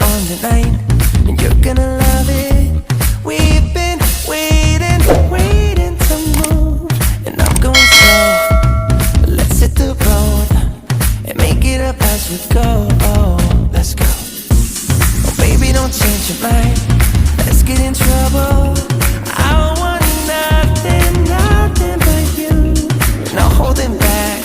on tonight, and you're gonna love it. We've been waiting to move, and I'm going slow. Let's hit the road and make it up as we go. Let's go. Oh, baby, don't change your mind. Let's get in trouble. I want nothing but you. No holding back.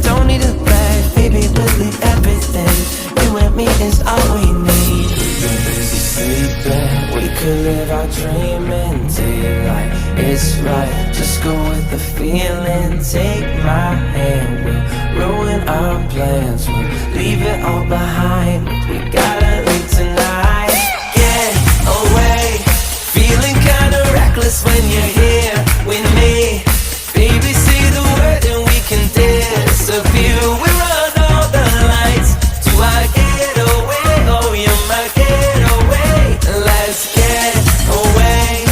Don't need a bag, baby. We'll leave everything. You and me is all we need. We've been busy sleeping. We could live our dream in daylight. It's right. Just go with the feeling. Take my hand. We'll ruin our plans. We'll leave it all behind. We gotta leave tonight. Get away. Feeling kinda reckless when you're here with me. Baby, say the word and we can disappear. We run all the lights to our getaway. Oh, you're my getaway. Let's get away.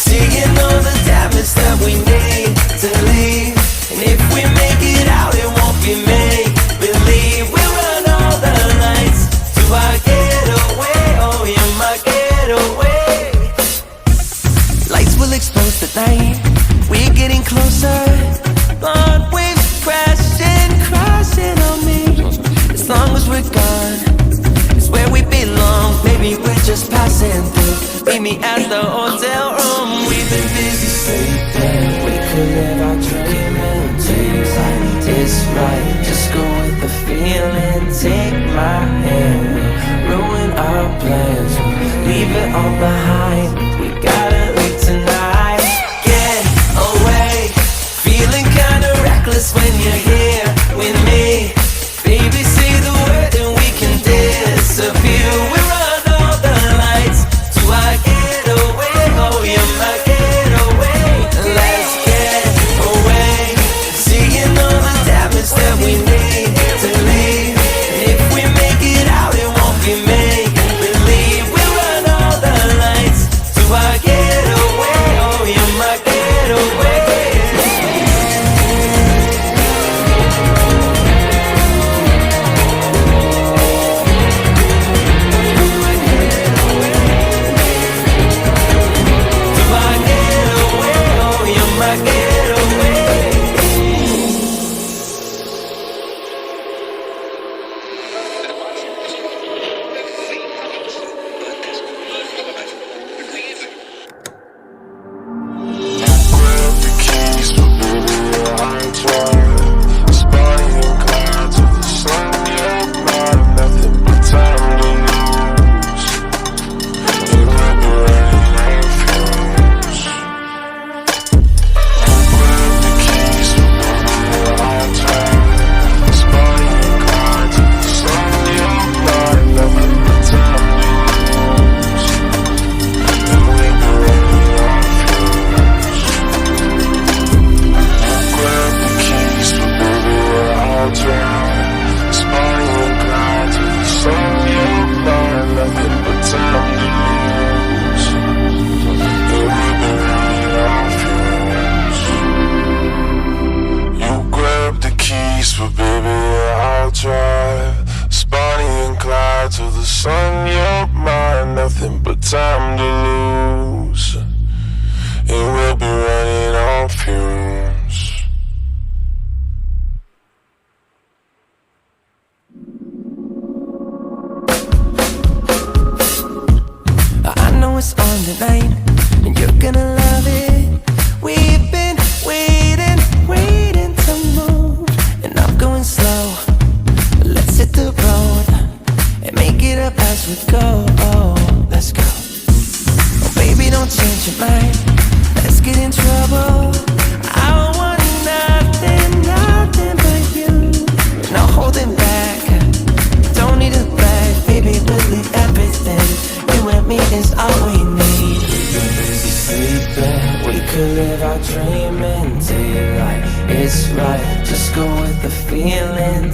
Seeing all the damage that we need to leave. And if we make it out, it won't be make believe. We run all the lights to our getaway. Oh, you're my getaway. Lights will expose the night. We're getting closer. Blonde waves crashing on me. As long as we're gone, it's where we belong. Maybe we're just passing through. Meet me at the hotel room. We've been busy sleeping. We could live our dream in daylight. It's right. Just go with the feeling. Take my hand. We'll ruin our plans. We'll leave it all behind. We gotta leave tonight. Get away. Feeling kinda reckless when you're here with me. Baby, say the word and we can disappear. We run all the lights to our getaway. Oh, you're my getaway. Let's get away. Seeing all the damage that we need to leave. And if we make it out, it won't be make believe. We run all the lights to our getaway. Oh, you're my getaway.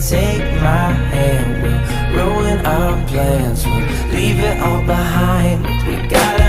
Take my hand, we'll ruin our plans. We'll leave it all behind. We gotta